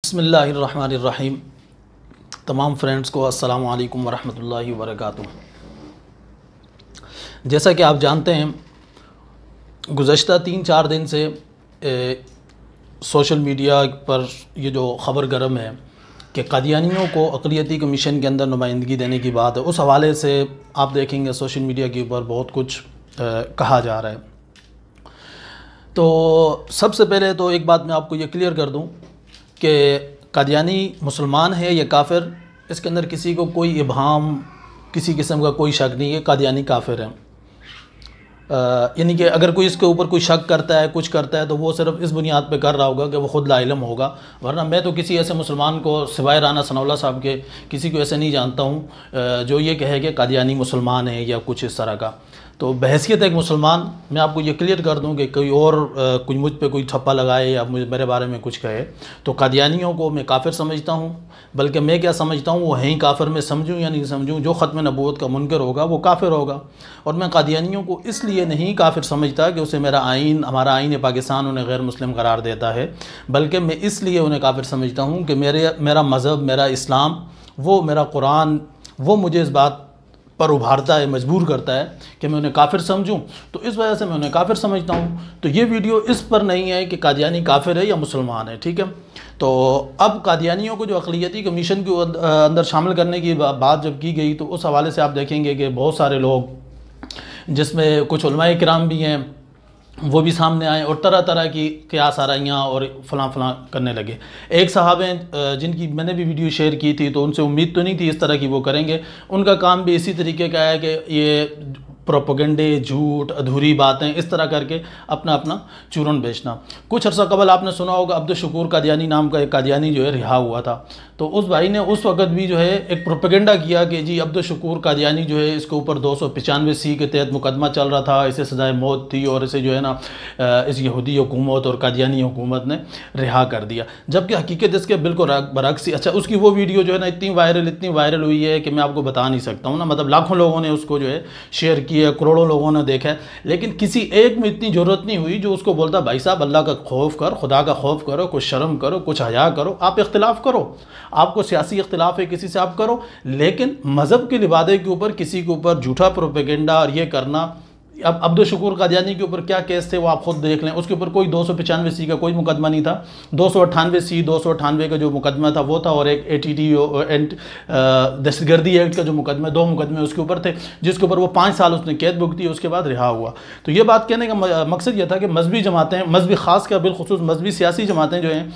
बिस्मिल्लाहिर्रहमानिर्रहीम। तमाम फ्रेंड्स को अस्सलामु अलैकुम वरहमतुल्लाहि वबरकातुहू। जैसा कि आप जानते हैं, गुज़श्ता 3-4 दिन से सोशल मीडिया पर ये जो ख़बर गरम है कि क़ादियानियों को अक़लियती कमीशन के अंदर नुमाइंदगी देने की बात है, उस हवाले से आप देखेंगे सोशल मीडिया के ऊपर बहुत कुछ कहा जा रहा है। तो सबसे पहले तो एक बात मैं आपको ये क्लियर कर दूं कि कादियानी मुसलमान है या काफ़िर, इसके अंदर किसी को कोई इबहाम, किसी किस्म का कोई शक नहीं है। कादियानी काफ़िर है। यानी कि अगर कोई इसके ऊपर कोई शक करता है, कुछ करता है, तो वो सिर्फ इस बुनियाद पे कर रहा होगा कि वो ख़ुद लाइलम होगा। वरना मैं तो किसी ऐसे मुसलमान को सिवाय राना सनाउल्लाह साहब के किसी को ऐसे नहीं जानता हूँ जो ये कहे कि कादियानी मुसलमान है या कुछ इस तरह का। तो बहैसियत एक मुसलमान मैं आपको ये क्लियर कर दूं कि कोई और कुछ मुझ पे कोई ठप्पा लगाए या मेरे बारे में कुछ कहे तो कादियानियों को मैं काफ़िर समझता हूँ। बल्कि मैं क्या समझता हूँ, वो है ही काफ़िर। में समझूँ या नहीं समझूँ, जो ख़त्म नबूवत का मुनकर होगा वो काफ़िर होगा। और मैं कादियानियों को इसलिए नहीं काफ़िर समझता कि उसे मेरा आइन, हमारा आइन पाकिस्तान उन्हें गैर मुस्लिम करार देता है, बल्कि मैं इसलिए उन्हें काफ़िर समझता हूँ कि मेरा मज़हब, मेरा इस्लाम, वो मेरा कुरान, वो मुझे इस बात पर उभारता है, मजबूर करता है कि मैं उन्हें काफ़िर समझूं। तो इस वजह से मैं उन्हें काफ़िर समझता हूं। तो ये वीडियो इस पर नहीं है कि कादियानी काफ़िर है या मुसलमान है, ठीक है। तो अब कादियानियों को जो अक़लियती कमीशन के अंदर शामिल करने की बात जब की गई, तो उस हवाले से आप देखेंगे कि बहुत सारे लोग, जिसमें कुछ उलमाए किराम भी हैं, वो भी सामने आए और तरह तरह की क़ियास आराइयाँ और फ़लाँ फ़लाँ करने लगे। एक साहब हैं जिनकी मैंने भी वीडियो शेयर की थी, तो उनसे उम्मीद तो नहीं थी इस तरह की वो करेंगे। उनका काम भी इसी तरीके का है कि ये प्रोपेगेंडे, झूठ, अधूरी बातें इस तरह करके अपना अपना चूरन बेचना। कुछ अर्सा कबल आपने सुना होगा अब्दुल शकूर कादियानी नाम का एक कादियानी जो है रिहा हुआ था। तो उस भाई ने उस वक़्त भी जो है एक प्रोपेगेंडा किया कि जी अब्दुल शकूर कादियानी जो है, इसके ऊपर 295C के तहत मुकदमा चल रहा था, इसे सजाए मौत थी और इसे जो है ना इस यहूदी हुकूमत और कादियानी हुकूमत ने रिहा कर दिया। जबकि हकीकत इसके बिल्कुल बरक्स ही। अच्छा, उसकी वो वीडियो जो है ना इतनी वायरल हुई है कि मैं आपको बता नहीं सकता हूँ ना। मतलब लाखों लोगों ने उसको जो है शेयर किया, करोड़ों लोगों ने देखा है, लेकिन किसी एक में इतनी ज़रूरत नहीं हुई जो उसको बोलता भाई साहब अल्लाह का खौफ कर, खुदा का खौफ करो, कुछ शर्म करो, कुछ हया करो। आप इख्तिलाफ करो, आपको सियासी इख्तिलाफ है किसी से आप करो, लेकिन मज़हब के लिबादे के ऊपर किसी के ऊपर झूठा प्रोपेगेंडा और ये करना। अब अब्दुल शकूर कादियानी के ऊपर क्या केस थे वो आप खुद देख लें। उसके ऊपर कोई 295C का कोई मुकदमा नहीं था। 298 का जो मुकदमा था वो था, और एक ATT दहशतगर्दी एक्ट का जो मुकदमा, 2 मुकदमे उसके ऊपर थे, जिसके ऊपर वो 5 साल उसने कैद भुगती, उसके बाद रिहा हुआ। तो ये बात कहने का मकसद ये था कि मजहबी जमातें, मजहबी ख़ास कर बिलखुसूस मजहबी सियासी जमातें जो हैं,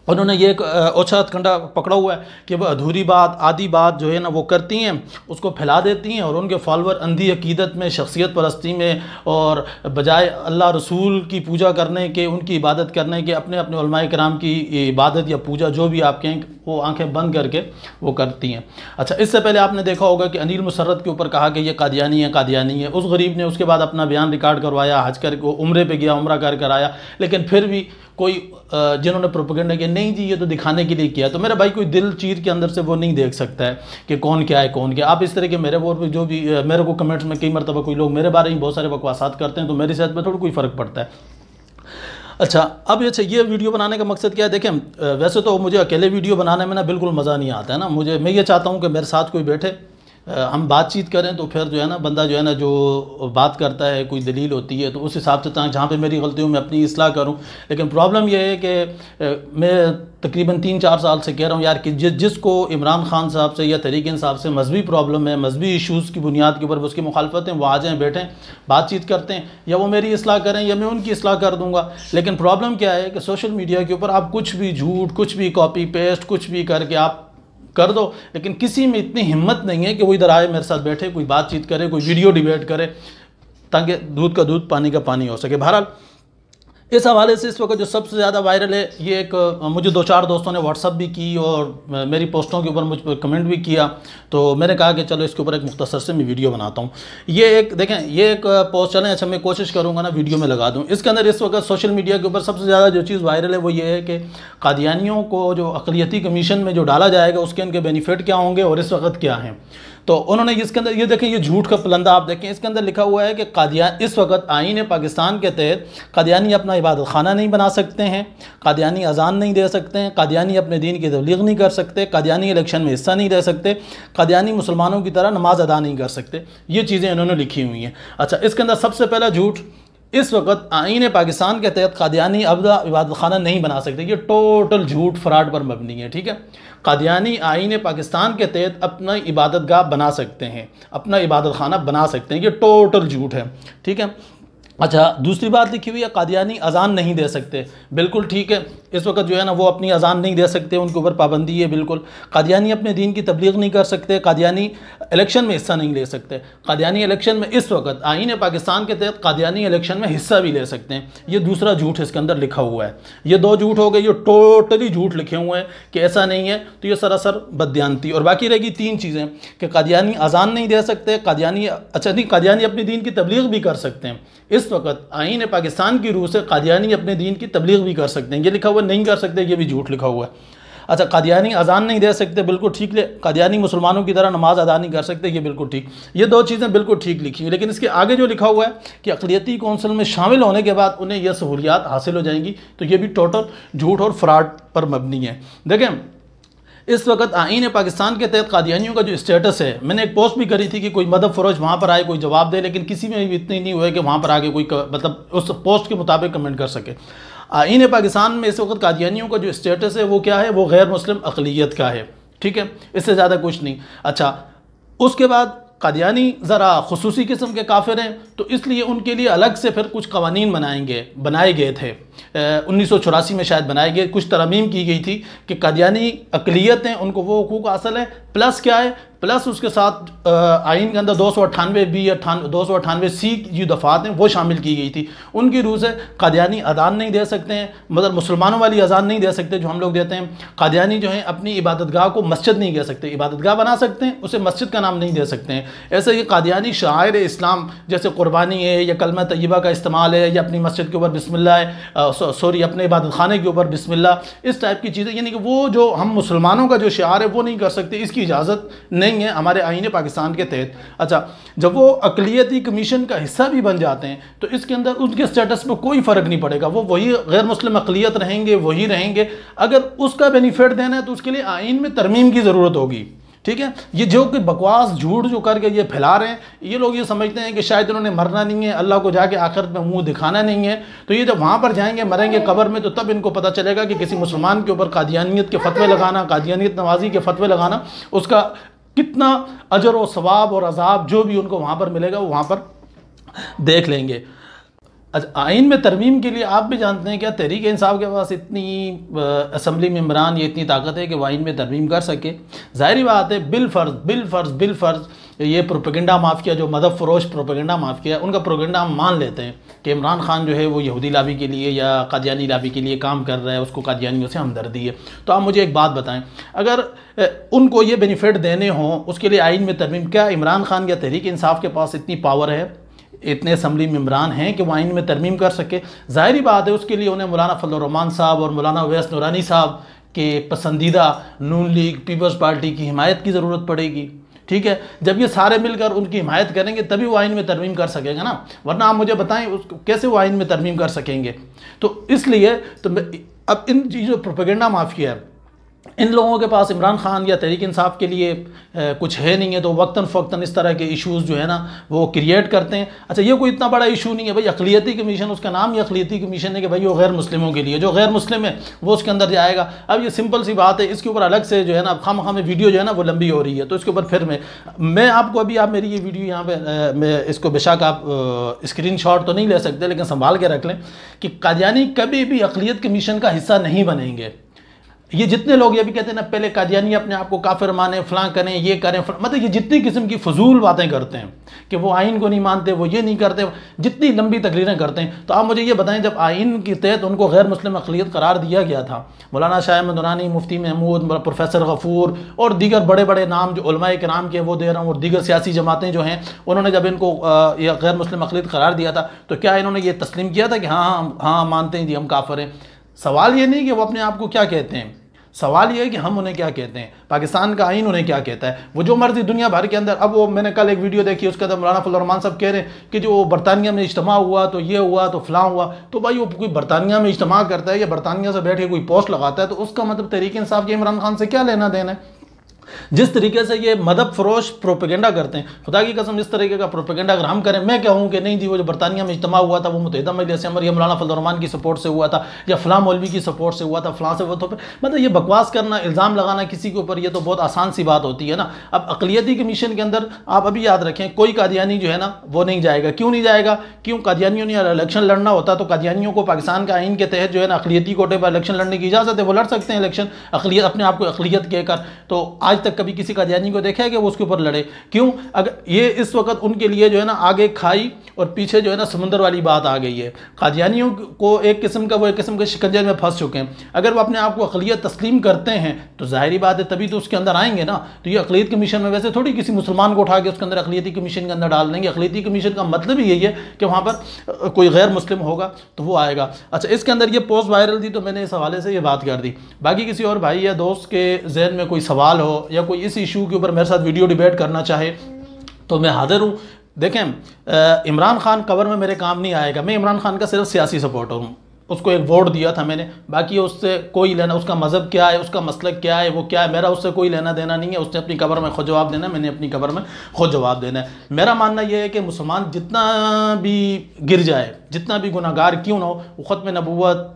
उन्होंने ये एक ओछा हथकंडा पकड़ा हुआ है कि वह अधूरी बात, आधी बात जो है ना वो करती हैं, उसको फैला देती हैं, और उनके फॉलोअर अंधी अकीदत में, शख्सियत परस्ती में, और बजाय अल्लाह रसूल की पूजा करने के, उनकी इबादत करने के, अपने अपने उलमाए किराम की इबादत या पूजा जो भी आप कहें, वो आंखें बंद करके वो करती हैं। अच्छा, इससे पहले आपने देखा होगा कि अनिल मुसर्रत के ऊपर कहा कि ये कादियानी है, कादियानी है। उस गरीब ने उसके बाद अपना बयान रिकॉर्ड करवाया, हज करके उम्रे पे गया, उम्रा कर आया, लेकिन फिर भी कोई जिन्होंने प्रोपेगेंडा किया, नहीं जी ये तो दिखाने के लिए किया। तो मेरा भाई कोई दिल चीर के अंदर से वो नहीं देख सकता है कि कौन क्या है कौन क्या। आप इस तरह के मेरे वो जो भी मेरे को कमेंट्स में कई मरतबा कोई लोग मेरे बारे में बहुत सारे बकवासात करते हैं, तो मेरी सेहत में थोड़ा कोई फ़र्क पड़ता है। अच्छा, अब ये वीडियो बनाने का मकसद क्या है? देखें, वैसे तो मुझे अकेले वीडियो बनाने में ना बिल्कुल मज़ा नहीं आता है ना। मैं ये चाहता हूँ कि मेरे साथ कोई बैठे, हम बातचीत करें, तो फिर जो है ना बंदा जो है ना जो बात करता है, कोई दलील होती है, तो उस हिसाब से जहाँ पे मेरी गलती हो मैं अपनी इस्लाह करूँ। लेकिन प्रॉब्लम यह है कि मैं तकरीबन 3-4 साल से कह रहा हूँ यार कि जिसको इमरान खान साहब से या तहरीक इंसाफ से मजहबी प्रॉब्लम है, मजहबी इशूज़ की बुनियाद के ऊपर उसकी मुखालफत है, वो आ जाएँ, बैठें, बातचीत करते हैं, या वो मेरी इस्लाह करें या मैं उनकी इस्लाह कर दूँगा। लेकिन प्रॉब्लम क्या है कि सोशल मीडिया के ऊपर आप कुछ भी झूठ, कुछ भी कॉपी पेस्ट, कुछ भी करके आप कर दो, लेकिन किसी में इतनी हिम्मत नहीं है कि वो इधर आए, मेरे साथ बैठे, कोई बातचीत करे, कोई वीडियो डिबेट करे, ताकि दूध का दूध पानी का पानी हो सके। बहरहाल इस हवाले से इस वक्त जो सबसे ज़्यादा वायरल है, ये एक मुझे 2-4 दोस्तों ने व्हाट्सअप भी की और मेरी पोस्टों के ऊपर मुझ पर कमेंट भी किया, तो मैंने कहा कि चलो इसके ऊपर एक मुख्तसर से मैं वीडियो बनाता हूँ। ये एक देखें, ये एक पोस्ट चलें, अच्छा मैं कोशिश करूँगा ना वीडियो में लगा दूँ। इसके अंदर इस वक्त सोशल मीडिया के ऊपर सबसे ज़्यादा जो चीज़ वायरल है वो ये है कि कादियानियों को जो अक़लियती कमीशन में जो डाला जाएगा उसके उनके बेनिफिट क्या होंगे और इस वक्त क्या हैं। तो उन्होंने इसके अंदर ये देखें, ये झूठ का पलंदा आप देखें, इसके अंदर लिखा हुआ है कि कादियान इस वक्त आईन पाकिस्तान के तहत कादियानी अपना इबादत खाना नहीं बना सकते हैं, कादियानी अजान नहीं दे सकते हैं, कादियानी अपने दीन की तबलीग नहीं कर सकते, कादियानी इलेक्शन में हिस्सा नहीं ले सकते, कादियानी मुसलमानों की तरह नमाज अदा नहीं कर सकते। ये चीज़ें इन्होंने लिखी हुई हैं। अच्छा, इसके अंदर सबसे पहला झूठ, इस वक्त आईन पाकिस्तान के तहत कादियानी अब इबादत खाना नहीं बना सकते। ये टोटल झूठ फ्रॉड पर मबनी है। ठीक है, कादियानी आईन पाकिस्तान के तहत अपना इबादत गाह बना सकते हैं, अपना इबादत खाना बना सकते हैं। ये टोटल झूठ है। ठीक है। अच्छा, दूसरी बात लिखी हुई है कादियानी अजान नहीं दे सकते। बिल्कुल ठीक है, इस वक्त जो है ना वो अपनी अजान नहीं दे सकते, उनके ऊपर पाबंदी है। बिल्कुल, कादियानी अपने दीन की तबलीग नहीं कर सकते, कादियानी इलेक्शन में हिस्सा नहीं ले सकते। कादियानी इलेक्शन में इस वक्त आईन पाकिस्तान के तहत कादियानी इलेक्शन में हिस्सा भी ले सकते हैं। ये दूसरा झूठ इसके अंदर लिखा हुआ है। ये दो झूठ हो गए, ये टोटली झूठ लिखे हुए हैं कि ऐसा नहीं है, तो ये सरासर बददियानती। और बाकी रहेगी तीन चीज़ें कि कादियानी अजान नहीं दे सकते, कादियानी अच्छा नहीं, कादियानी अपने दीन की तबलीग भी कर सकते हैं। इस वक्त आईन पाकिस्तान की रूह से कादियानी अपने दीन की तबलीग भी कर सकते हैं। ये लिखा हुआ नहीं कर सकते, ये भी झूठ लिखा हुआ है। अच्छा, कादियानी अजान नहीं दे सकते, बिल्कुल ठीक। कादियानी मुसलमानों की तरह नमाज अदा नहीं कर सकते, ये बिल्कुल ठीक। ये दो चीज़ें बिल्कुल ठीक लिखी हैं। लेकिन इसके आगे जो लिखा हुआ है कि अक़लियती कौंसिल में शामिल होने के बाद उन्हें यह सहूलियात हासिल हो जाएंगी, तो ये भी टोटल झूठ और फ्रॉड पर मबनी है। देखें, इस वक्त आईन पाकिस्तान के तहत कादियानियों का जो स्टेटस है, मैंने एक पोस्ट भी करी थी कि कोई मदद फरोश वहाँ पर आए, कोई जवाब दे, लेकिन किसी में भी इतनी नहीं हुआ कि वहाँ पर आके कोई मतलब उस पोस्ट के मुताबिक कमेंट कर सके। आईन पाकिस्तान में इस वक्त कादियानियों का जो स्टेटस है वो क्या है, वो गैर मुस्लिम अक़लियत का है। ठीक है, इससे ज़्यादा कुछ नहीं। अच्छा, उसके बाद कादियानी ज़रा खुसूसी किस्म के काफिर हैं, तो इसलिए उनके लिए अलग से फिर कुछ कवानीन बनाए गए थे। 1984 में शायद बनाए गए, कुछ तरमीम की गई थी कि कादियानी अक़लियत हैं, उनको वो हुकूक हासिल है। प्लस क्या है, प्लस उसके साथ आइन के अंदर 298 या 298C जो दफ़ात हैं वो शामिल की गई थी। उनकी रूह से कादियानी अजान नहीं दे सकते हैं, मतलब मुसलमानों वाली अजान नहीं दे सकते जो हम लोग देते हैं। कादियानी जो है अपनी इबादतगाह को मस्जिद नहीं कह सकते, इबादतगाह बना सकते हैं, उसे मस्जिद का नाम नहीं दे सकते हैं। ऐसे ही कादियानी शायर इस्लाम जैसे कुर्बानी है या कलमा तय्यबा का इस्तेमाल है या अपनी मस्जिद के ऊपर बिस्मिल्लाह है, सॉरी अपने इबादत खाने के ऊपर बिस्मिल्लाह, इस टाइप की चीज़ें, यानी कि वो जो हम मुसलमानों का जो शिआर है वो नहीं कर सकते, इसकी इजाज़त नहीं है हमारे आईन पाकिस्तान के तहत। अच्छा, जब वो अक़लियती कमीशन का हिस्सा भी बन जाते हैं तो इसके अंदर उनके स्टेटस में कोई फ़र्क नहीं पड़ेगा, वो वही गैर मुस्लिम अक़लियत रहेंगे, वही रहेंगे। अगर उसका बेनिफिट देना है तो उसके लिए आईन में तरमीम की ज़रूरत होगी। ठीक है, ये जो कि बकवास झूठ जो करके ये फैला रहे हैं, ये लोग ये समझते हैं कि शायद इन्होंने मरना नहीं है, अल्लाह को जाके आखिरत में मुंह दिखाना नहीं है, तो ये जब वहाँ पर जाएंगे मरेंगे कब्र में, तो तब इनको पता चलेगा कि किसी मुसलमान के ऊपर कादियानियत के फतवे लगाना, कादियानियत नवाजी के फतवे लगाना, उसका कितना अजर और सवाब और अजाब जो भी उनको वहाँ पर मिलेगा वो वहाँ पर देख लेंगे। अच्छा, आइन में तरमीम के लिए आप भी जानते हैं क्या तहरीक इंसाफ के पास इतनी असम्बली मेंबरान ये इतनी ताकत है कि वो आइन में तरमीम कर सके? ज़ाहिरी बात है, बिलफ़र्ज़ ये प्रोपेगेंडा माफिया जो मदद फरोश प्रोपेगेंडा माफिया है, उनका प्रोपेगेंडा हम मान लेते हैं कि इमरान खान जो है वो यहूदी लाबी के लिए या कादियानी लाबी के लिए काम कर रहा है, उसको कादियानियों से हमदर्दी है। तो आप मुझे एक बात बताएं, अगर उनको ये बेनिफिट देने हों उसके लिए आइन में तरमीम, क्या इमरान खान या तहरीक इंसाफ के पास इतनी पावर है, इतने असम्बली मेंबरान हैं कि वो आइन में तरमीम कर सके? ज़ाहिरी बात है उसके लिए उन्हें मौलाना फजल रहमान साहब और मौलाना अवैस नूरानी साहब के पसंदीदा नून लीग पीपल्स पार्टी की हिमायत की ज़रूरत पड़ेगी। ठीक है, जब ये सारे मिलकर उनकी हिमायत करेंगे तभी वो आइन में तरमीम कर सकेगा ना, वरना आप मुझे बताएं उसको कैसे वो आइन में तरमीम कर सकेंगे? तो इसलिए तो अब इन चीज़ों प्रोपेगेंडा माफिया है, इन लोगों के पास इमरान खान या तहरीक इंसाफ के लिए कुछ है नहीं है, तो वक्तन फ़क्तन इस तरह के इश्यूज़ जो है ना वो क्रिएट करते हैं। अच्छा, ये कोई इतना बड़ा इशू नहीं है भाई, अक़लियती कमीशन, उसका नाम ही अक़लियती कमीशन है कि भाई वो गैर मुस्लिमों के लिए, जो गैर मुस्लिम है वो उसके अंदर जाएगा। अब ये सिंपल सी बात है, इसके ऊपर अलग से जो है ना खाम वीडियो जो है ना वो लंबी हो रही है, तो इसके ऊपर फिर मैं आपको अभी आप मेरी ये वीडियो यहाँ पर मैं इसको बेशक आप स्क्रीनशॉट तो नहीं ले सकते, लेकिन संभाल के रख लें कि कादियानी कभी भी अक़लियत कमीशन का हिस्सा नहीं बनेंगे। ये जितने लोग ये भी कहते हैं ना पहले कादियानी अपने आप को काफिर माने, फलां करें, ये करें, मतलब ये जितनी किस्म की फजूल बातें करते हैं कि वो आइन को नहीं मानते, वो ये नहीं करते, जितनी लंबी तकरीरें करते हैं, तो आप मुझे ये बताएं जब आइन के तहत उनको गैर मुस्लिम अक़लियत करार दिया गया था, मौलाना शाह अहमद नूरानी, मुफ्ती महमूद, प्रोफेसर गफूर और दीगर बड़े बड़े नाम जो उलमाए किराम के वो दे रहा हूँ, और दीगर सियासी जमातें जो हैं उन्होंने जब इनको ये गैर मुस्लिम अक़लियत करार दिया था तो क्या इन्होंने ये तस्लीम किया था कि हाँ मानते हैं जी हम काफिर हैं? सवाल ये नहीं कि वो अपने आप को क्या कहते हैं, सवाल ये है कि हम उन्हें क्या कहते हैं, पाकिस्तान का आइन उन्हें क्या कहता है। वो जो मर्जी दुनिया भर के अंदर, अब वो मैंने कल एक वीडियो देखी, उसके अंदर मौलाना फजल रहमान साहब कह रहे हैं कि जो बरतानिया में इज्तिमा हुआ तो ये हुआ तो फलां हुआ। तो भाई वो कोई बरतानिया में इज्तिमा करता है या बरतानिया से बैठ के कोई पोस्ट लगाता है तो उसका मतलब तहरीक इंसाफ के इमरान खान से क्या लेना देना है। जिस तरीके से ये मदद फरोश प्रोपेगेंडा करते हैं, खुदा की कसम इस तरीके का प्रोपेगेंडा अगर हम करें, मैं कहूँ कि नहीं जी वो जो बरतानिया में इज्तिमा हुआ था वो मुत्तहिदा मजलिस अमर या मौलाना फजल रहमान की सपोर्ट से हुआ था या फलां मौलवी की सपोर्ट से हुआ था, फलां से वो तो मतलब ये बकवास करना, इल्ज़ाम लगाना किसी के ऊपर, ये तो बहुत आसान सी बात होती है ना। अब अक़लियती कमीशन के अंदर आप अभी याद रखें, कोई कादियानी जो है ना वो नहीं जाएगा। क्यों नहीं जाएगा? क्यों? कादियानियों ने इलेक्शन लड़ना होता तो कादियानियों को पाकिस्तान का आइन के तहत जो है ना अक़लियती कोटे पर इलेक्शन लड़ने की इजाज़त है, वो लड़ सकते हैं इलेक्शन अक़लियत, अपने आप को अक़लियत कहकर। तो आज तक कभी किसी कादियानी को देखा है कि वो उसके ऊपर लड़े? क्यों? अगर ये इस वक्त उनके लिए जो है ना आगे खाई और पीछे जो है ना समुंदर वाली बात आ गई है। कादियानियों को एक किस्म का वो एक किस्म के शिकंजे में फंस चुके हैं। अगर वो अपने आप को अक़लियत तस्लीम करते हैं तो जाहिर बात है तभी तो उसके अंदर आएंगे ना। तो ये अक़लियत कमीशन में वैसे थोड़ी किसी मुसलमान को उठा के उसके अंदर अक़लियती कमीशन के अंदर डाल देंगे। अक़लियती कमीशन का मतलब ही यही है कि वहाँ पर कोई गैर मुस्लिम होगा तो वो आएगा। अच्छा, इसके अंदर ये पोस्ट वायरल थी तो मैंने इस हवाले से ये बात कर दी। बाकी किसी और भाई या दोस्त के जहन में कोई सवाल हो या कोई इस इशू के ऊपर मेरे साथ वीडियो डिबेट करना चाहे तो मैं हाजिर हूँ। देखें, इमरान खान कवर में मेरे काम नहीं आएगा। मैं इमरान खान का सिर्फ सियासी सपोर्टर हूँ। उसको एक वोट दिया था मैंने, बाकी उससे कोई लेना, उसका मज़हब क्या है, उसका मसलक क्या है, वो क्या है, मेरा उससे कोई लेना देना नहीं है। उसने अपनी कबर में खुद जवाब देना है, मैंने अपनी कबर में खुद जवाब देना है। मेरा मानना यह है कि मुसलमान जितना भी गिर जाए, जितना भी गुनाहगार क्यों ना हो, वो ख़त्म नबूवत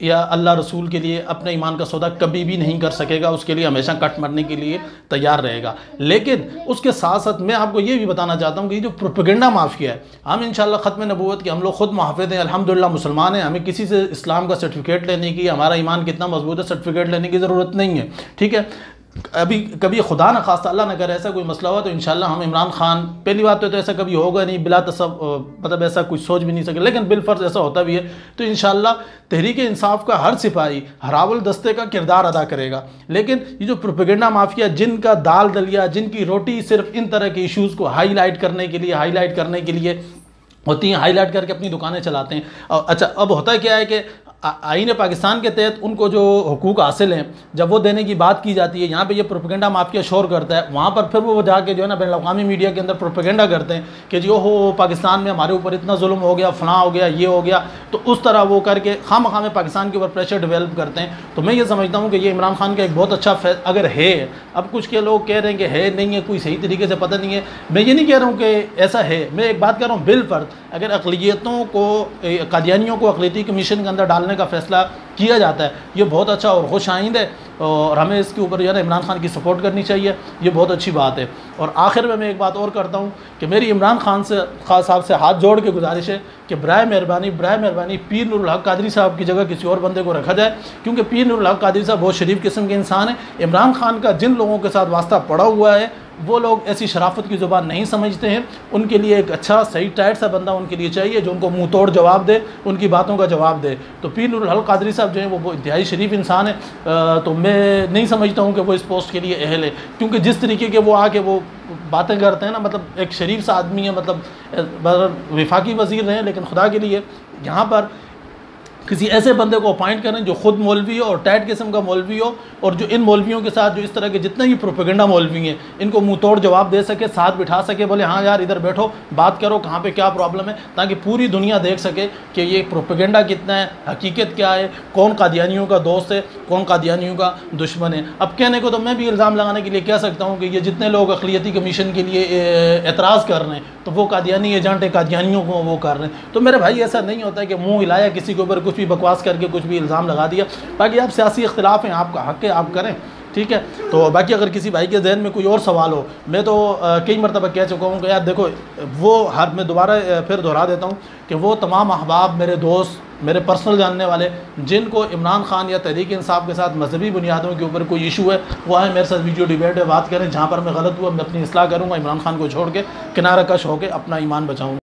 या अल्लाह रसूल के लिए अपने ईमान का सौदा कभी भी नहीं कर सकेगा। उसके लिए हमेशा कट मरने के लिए तैयार रहेगा। लेकिन उसके साथ साथ मैं आपको ये भी बताना चाहता हूँ कि जो प्रोपेगेंडा माफिया है, हम इंशाल्लाह ख़त्म नबूवत के हम लोग खुद मुहाफ़िज़ हैं, अल्हम्दुलिल्लाह मुसलमान हैं। हमें किसी से इस्लाम का सर्टिफिकेट लेने की, हमारा ईमान कितना मजबूत है, सर्टिफिकेट लेने की ज़रूरत नहीं है। ठीक है, अभी कभी खुदा न खास्ता अल्लाह न करे ऐसा कोई मसला हुआ तो इंशाल्लाह हम इमरान खान, पहली बात तो ऐसा कभी होगा नहीं, बिला मतलब ऐसा कुछ सोच भी नहीं सके, लेकिन बिलफर्ज ऐसा होता भी है तो इंशाल्लाह तहरीक इंसाफ का हर सिपाही हरावल दस्ते का किरदार अदा करेगा। लेकिन ये जो प्रोपेगेंडा माफिया, जिनका दाल दलिया, जिनकी रोटी सिर्फ इन तरह के इशूज़ को हाईलाइट करने के लिए होती हैं, हाईलाइट करके अपनी दुकानें चलाते हैं। और अच्छा, अब होता क्या है कि आईन पाकिस्तान के तहत उनको जो हुकूक हासिल हैं, जब वो देने की बात की जाती है, यहाँ पे ये प्रोपेगेंडा माफिया शोर करता है, वहाँ पर फिर वो जाके जो है ना बैनुल-अक़वामी मीडिया के अंदर प्रोपेगेंडा करते हैं कि जो हो पाकिस्तान में हमारे ऊपर इतना जुल्म हो गया, फलां हो गया, ये हो गया। तो उस तरह वो करके खामखा में पाकिस्तान के ऊपर प्रेशर डेवलप करते हैं। तो मैं ये समझता हूँ कि ये इमरान खान का एक बहुत अच्छा अगर है, अब कुछ के लोग कह रहे हैं कि है नहीं है, कोई सही तरीके से पता नहीं है, मैं ये नहीं कह रहा हूँ कि ऐसा है। मैं एक बात कर रहा हूँ, बिलफर्ज अगर अक़लियतों को, कादियानियों को अक़लियती कमीशन के अंदर डालने का फ़ैसला किया जाता है, ये बहुत अच्छा और खुश आइंद है और हमें इसके ऊपर जो है ना इमरान खान की सपोर्ट करनी चाहिए। ये बहुत अच्छी बात है। और आखिर में मैं एक बात और करता हूँ कि मेरी इमरान खान साहब से हाथ जोड़ के गुजारिश है कि बराए मेहरबानी पीर नूरुल हक कादरी साहब की जगह किसी और बंदे को रखा जाए, क्योंकि पीर नूरुल हक कादरी साहब बहुत शरीफ किस्म के इंसान है। इमरान खान का जिन लोगों के साथ वास्ता पड़ा हुआ है वो लोग ऐसी शराफत की ज़ुबान नहीं समझते हैं। उनके लिए एक अच्छा सही टाइट सा बंदा उनके लिए चाहिए जो उनको मुँह तोड़ जवाब दे, उनकी बातों का जवाब दे। तो पीर नूरुल हक कादरी साहब जो हैं वो इंतहाई शरीफ इंसान है, तो मैं नहीं समझता हूँ कि वो इस पोस्ट के लिए अहल है, क्योंकि जिस तरीके के वो आके वो बातें करते हैं ना, मतलब एक शरीफ सा आदमी है, मतलब वफाकी वज़ीर रहे, लेकिन खुदा के लिए यहाँ पर किसी ऐसे बंदे को अपॉइंट करें जो खुद मौलवी हो और टाइट किस्म का मौलवी हो, और जो इन मौलवियों के साथ जो इस तरह के जितने भी प्रोपेगेंडा मौलवी हैं इनको मुंह तोड़ जवाब दे सके, साथ बिठा सके, बोले हाँ यार इधर बैठो बात करो, कहाँ पे क्या प्रॉब्लम है, ताकि पूरी दुनिया देख सके कि ये प्रोपेगेंडा कितना है, हकीकत क्या है, कौन कादियानियों का दोस्त है, कौन कादियानियों का दुश्मन है। अब कहने को तो मैं भी इल्ज़ाम लगाने के लिए कह सकता हूँ कि ये जितने लोग अक़लियती कमीशन के लिए एतराज़ कर रहे हैं तो वो कादियानी एजेंट है, कादियानियों को वो कर रहे हैं। तो मेरे भाई ऐसा नहीं होता है कि मुँह हिलाया किसी के ऊपर कुछ भी बकवास करके कुछ भी इल्ज़ाम लगा दिया। बाकी आप सियासी इख्तिलाफ हैं, आपका हक़ है, आप करें, ठीक है। तो बाकी अगर किसी भाई के जहन में कोई और सवाल हो, मैं तो कई मरतबा कह चुका हूँ कि यार देखो वो मैं दोबारा फिर दोहरा देता हूँ कि वो तमाम अहबाब, मेरे दोस्त, मेरे पर्सनल जानने वाले जिनको इमरान खान या तहरीक इंसाफ के साथ मजहबी बुनियादों के ऊपर कोई इशू है, वो आए मेरे साथ वीडियो डिबेट में बात करें। जहाँ पर मैं गलत हुआ मैं अपनी इस्लाह करूँगा, इमरान खान को छोड़ के किनारा कश होकर अपना ईमान बचाऊँगा।